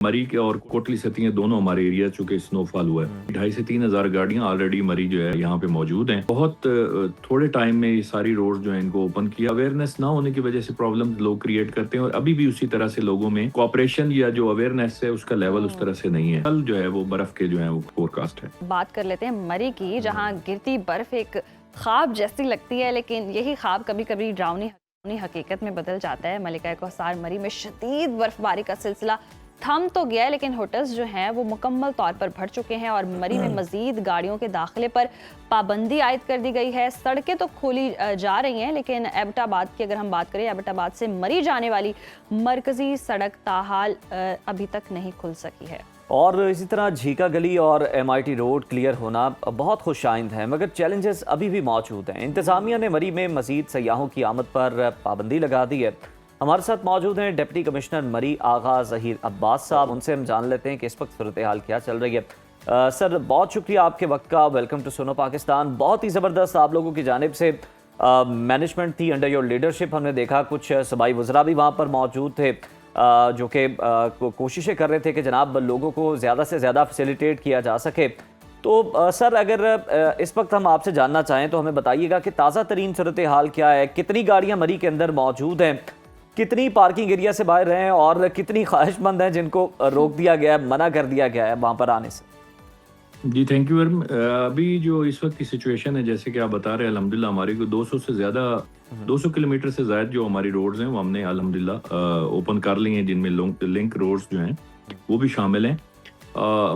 मरी के और कोटली सतियां दोनों हमारे एरिया चूंकि स्नोफॉल हुआ है, 2,500 से 3,000 गाड़ियां ऑलरेडी मरी जो है यहाँ पे मौजूद हैं। बहुत थोड़े टाइम में ये सारी रोड जो है इनको ओपन किया। अवेयरनेस ना होने की वजह से प्रॉब्लम लोग क्रिएट करते हैं और अभी भी उसी तरह से लोगों में कोऑपरेशन या जो अवेयरनेस है उसका लेवल उस तरह से नहीं है। कल जो है वो बर्फ के जो है वो फोरकास्ट है। बात कर लेते हैं मरी की, जहाँ गिरती बर्फ एक ख्वाब जैसी लगती है, लेकिन यही ख्वाब कभी कभी डरावनी हकीकत में बदल जाता है। मलिका कोहसार मरी में शदीद बर्फबारी का सिलसिला थम तो गया है, लेकिन होटल्स जो हैं वो मुकम्मल तौर पर भर चुके हैं और मरी में मजीद गाड़ियों के दाखिले पर पाबंदी आयद कर दी गई है। सड़कें तो खोली जा रही हैं, लेकिन एबटाबाद की अगर हम बात करें, एबटाबाद से मरी जाने वाली मरकजी सड़क ताहाल अभी तक नहीं खुल सकी है। और इसी तरह झीका गली और MIT रोड क्लियर होना बहुत खुशाइंद है, मगर चैलेंजेस अभी भी मौजूद हैं। इंतज़ामिया ने मरी में मज़ीद सयाहों की आमद पर पाबंदी लगा दी है। हमारे साथ मौजूद हैं डिप्टी कमिश्नर मरी आगा ज़हीर अब्बास साहब। उनसे हम जान लेते हैं कि इस वक्त सूरत हाल क्या चल रही है। सर, बहुत शुक्रिया आपके वक्त का। वेलकम टू सुनो पाकिस्तान। बहुत ही ज़बरदस्त आप लोगों की जानिब से मैनेजमेंट थी अंडर योर लीडरशिप। हमने देखा कुछ सूबाई वज़रा भी वहाँ पर मौजूद थे जो कि कोशिशें कर रहे थे कि जनाब लोगों को ज़्यादा से ज़्यादा फैसिलिटेट किया जा सके। तो सर, अगर इस वक्त हम आपसे जानना चाहें तो हमें बताइएगा कि ताज़ा तरीन सूरत हाल क्या है, कितनी गाड़ियाँ मरी के अंदर मौजूद हैं, कितनी पार्किंग एरिया से बाहर हैं और कितनी ख्वाहिशमंद हैं जिनको रोक दिया गया है, मना कर दिया गया है वहाँ पर आने से। जी थैंक यू। अभी जो इस वक्त की सिचुएशन है, जैसे कि आप बता रहे हैं, अल्हम्दुलिल्लाह हमारी को 200 से ज़्यादा 200 किलोमीटर से ज़्यादा जो हमारी रोड्स हैं वो हमने अल्हम्दुलिल्लाह ओपन कर ली हैं, जिनमें लिंक रोड्स जो हैं वो भी शामिल हैं।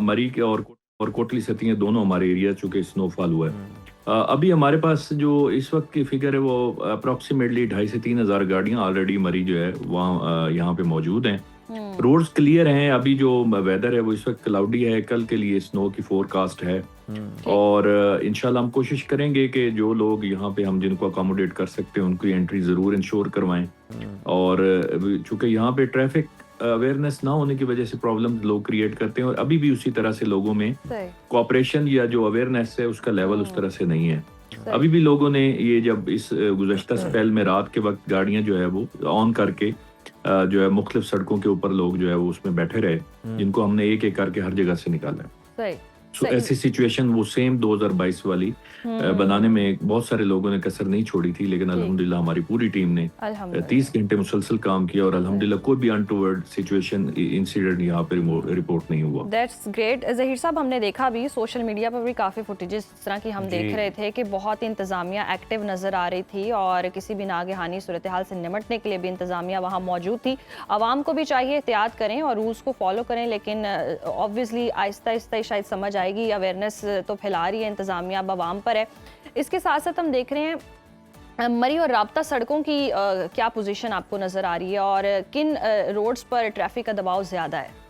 मरी के और कोटली सतियां दोनों हमारे एरिया चूँकि स्नोफॉल हुआ है। अभी हमारे पास जो इस वक्त की फिगर है वो अप्रॉक्सीमेटली 2,500 से 3,000 गाड़ियाँ ऑलरेडी मरी जो है वहाँ यहाँ पे मौजूद हैं। रोड्स क्लियर हैं। अभी जो वेदर है वो इस वक्त क्लाउडी है, कल के लिए स्नो की फोरकास्ट है और इंशाल्लाह हम कोशिश करेंगे कि जो लोग यहाँ पे हम जिनको अकोमोडेट कर सकते हैं उनकी एंट्री ज़रूर इंश्योर करवाएं। और चूँकि यहाँ पे ट्रैफिक अवेयरनेस ना होने की वजह से प्रॉब्लम लोग क्रिएट करते हैं और अभी भी उसी तरह से लोगों में कोऑपरेशन या जो अवेयरनेस है उसका लेवल उस तरह से नहीं है। अभी भी लोगों ने ये जब इस गुज़श्ता स्पेल में रात के वक्त गाड़ियां जो है वो ऑन करके जो है मुख्तलिफ सड़कों के ऊपर लोग जो है वो उसमें बैठे रहे, जिनको हमने एक एक करके हर जगह से निकाला है। सो ऐसी सिचुएशन वो सेम 2022 वाली बनाने में बहुत सारे लोगों ने कसर नहीं छोड़ी थी, लेकिन अल्हम्दुलिल्लाह हमारी पूरी टीम ने 30 घंटे मुसलसल काम किया और अल्हम्दुलिल्लाह कोई भी अनटूवर्ड सिचुएशन इंसिडेंट यहाँ पे रिपोर्ट नहीं हुआ। That's great. ज़हीर साहब, हमने देखा भी सोशल मीडिया पर भी काफ़ी फुटेजेस इस तरह की हम देख रहे थे कि बहुत इंतज़ामिया एक्टिव नज़र आ रही थी और किसी भी नागहानी सूरत हाल से निमटने के लिए भी इंतज़ामिया वहाँ मौजूद थी। आवाम को भी चाहिए एहतियात करें और रूल्स को फॉलो करें, लेकिन ऑब्वियसली आहिस्ता आहिस्ता शायद समझ आएगी। अवेयरनेस तो फैला रही है इंतज़ामिया, अब आवाम पर है। इसके साथ साथ हम देख रहे हैं मरी और राब्ता सड़कों की क्या पोजीशन आपको नज़र आ रही है और किन रोड्स पर ट्रैफिक का दबाव ज़्यादा है?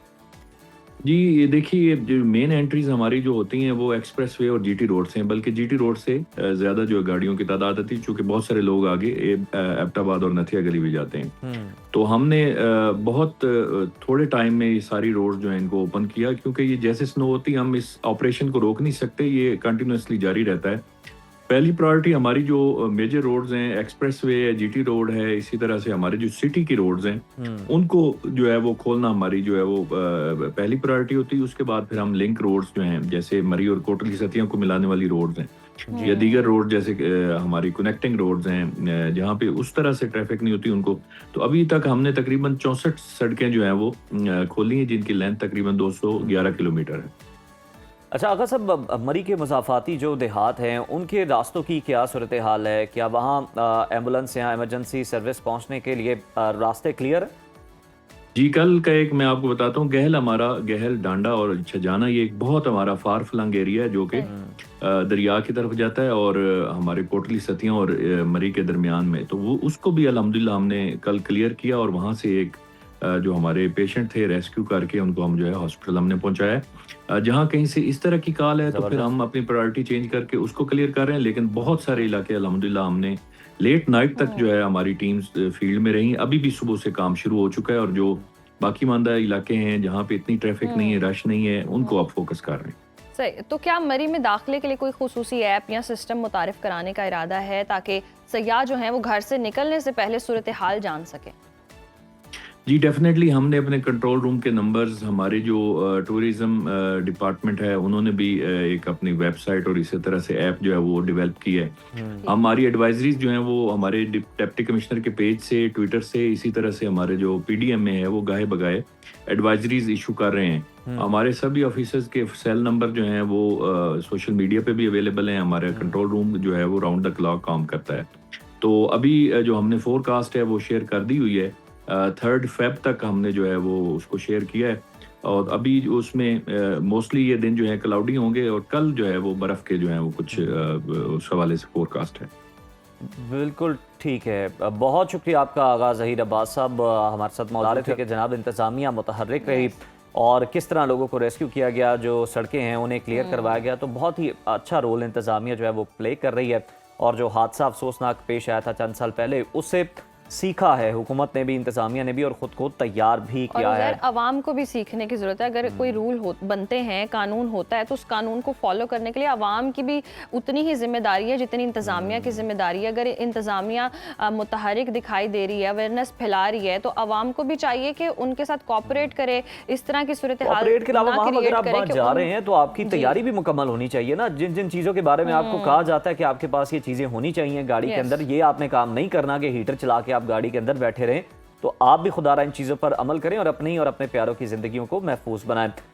जी ये देखिए, जो मेन एंट्रीज हमारी जो होती हैं वो एक्सप्रेस वे और GT रोड से हैं, बल्कि GT रोड से ज़्यादा जो गाड़ियों की तादाद आती है, चूँकि बहुत सारे लोग आगे एबटाबाद और नथिया गली भी जाते हैं। तो हमने बहुत थोड़े टाइम में ये सारी रोड जो है इनको ओपन किया, क्योंकि ये जैसे स्नो होती है हम इस ऑपरेशन को रोक नहीं सकते, ये कंटिन्यूसली जारी रहता है। पहली प्रायोरिटी हमारी जो मेजर रोड्स हैं, एक्सप्रेस वे है, GT रोड है, इसी तरह से हमारे जो सिटी की रोड्स हैं उनको जो है वो खोलना हमारी जो है वो पहली प्रायोरिटी होती है। उसके बाद फिर हम लिंक रोड्स जो हैं, जैसे मरी और कोटली सतियों को मिलाने वाली रोड्स हैं या दीगर रोड जैसे हमारी कनेक्टिंग रोड्स हैं जहाँ पे उस तरह से ट्रैफिक नहीं होती उनको। तो अभी तक हमने तकरीबन 64 सड़कें जो हैं वो खोली हैं, जिनकी लेंथ तकरीबन 211 किलोमीटर है। अच्छा आगा साहब, मरी के मुसाफाती जो देहात हैं उनके रास्तों की क्या सूरत हाल है? क्या वहाँ एम्बुलेंस या इमरजेंसी सर्विस पहुँचने के लिए रास्ते क्लियर है? जी कल का एक मैं आपको बताता हूँ, गहल डांडा और छजाना, ये एक बहुत हमारा फार फ्लंग एरिया है जो कि दरिया की तरफ जाता है और हमारे कोटली सतियाँ और मरी के दरमियान में। तो वो उसको भी अल्हम्दुलिल्लाह हमने कल क्लियर किया और वहाँ से एक जो हमारे पेशेंट थे रेस्क्यू करके उनको हम जो है हॉस्पिटल हमने पहुंचाया। जहां कहीं से इस तरह की कॉल है तो फिर हम अपनी प्रायोरिटी चेंज करके उसको क्लियर कर रहे हैं, लेकिन बहुत सारे इलाके अल्हम्दुलिल्लाह हमने लेट नाइट तक जो है हमारी टीम्स फील्ड में रही। अभी भी सुबह से काम शुरू हो चुका है और जो बाकी मानदा इलाके हैं जहाँ पे इतनी ट्रैफिक नहीं है, रश नहीं है, उनको आप फोकस कर रहे हैं। सही। तो क्या मरी में दाखिले के लिए कोई खुसूसी ऐप या सिस्टम मुतारिफ कराने का इरादा है ताकि सयाह जो हैं वो घर से निकलने से पहले सूरत हाल जान सकें? जी डेफिनेटली हमने अपने कंट्रोल रूम के नंबर्स, हमारे जो टूरिज्म डिपार्टमेंट है उन्होंने भी एक अपनी वेबसाइट और इसी तरह से ऐप जो है वो डेवलप की है। हमारी एडवाइजरीज जो हैं वो हमारे डिप्टी कमिश्नर के पेज से, ट्विटर से, इसी तरह से हमारे जो पीडीएम में है वो गाहे बगाए एडवाइजरीज इशू कर रहे हैं। हमारे सभी ऑफिसर्स के सेल नंबर जो हैं वो सोशल मीडिया पे भी अवेलेबल हैं। हमारा कंट्रोल रूम जो है वो राउंड द क्लॉक काम करता है। तो अभी जो हमने फोरकास्ट है वो शेयर कर दी हुई है। 3 फेब तक हमने जो है वो उसको शेयर किया है और अभी उसमें मोस्टली ये दिन जो है क्लाउडी होंगे और कल जो है वो बर्फ़ के जो है वो कुछ उस हवाले से फोरकास्ट है। बिल्कुल ठीक है। बहुत शुक्रिया आपका आगा ज़हीर अब्बास साहब हमारे साथ मौजूद थे कि जनाब इंतज़ामिया मुतहर्रिक रही और किस तरह लोगों को रेस्क्यू किया गया, जो सड़कें हैं उन्हें क्लियर करवाया गया। तो बहुत ही अच्छा रोल इंतज़ामिया जो है वो प्ले कर रही है और जो हादसा अफसोसनाक पेश आया था चंद साल पहले उससे सीखा है हुकूमत ने भी, इंतज़ामिया ने भी और ख़ुद को तैयार भी किया है। अवाम को भी सीखने की ज़रूरत है। अगर कोई रूल बनते हैं, कानून होता है तो उस कानून को फॉलो करने के लिए अवाम की भी उतनी ही जिम्मेदारी है जितनी इंतज़ामिया की जिम्मेदारी है। अगर इंतज़ामिया मुतहरिक दिखाई दे रही है, अवेयरनेस फैला रही है, तो अवाम को भी चाहिए कि उनके साथ कोऑपरेट करे, इस तरह की सूरत हाल ऑपरेट के अलावा वहाँ अगर आप बाहर जा रहे हैं तो आपकी जी। तैयारी भी मुकम्मल होनी चाहिए ना। जिन जिन चीज़ों के बारे में आपको कहा जाता है कि आपके पास ये चीज़ें होनी चाहिए गाड़ी के अंदर, ये आपने काम नहीं करना कि हीटर चला के आप गाड़ी के अंदर बैठे रहें। तो आप भी खुदारा इन चीज़ों पर अमल करें और अपनी और अपने प्यारों की ज़िंदगियों को महफूज बनाएं।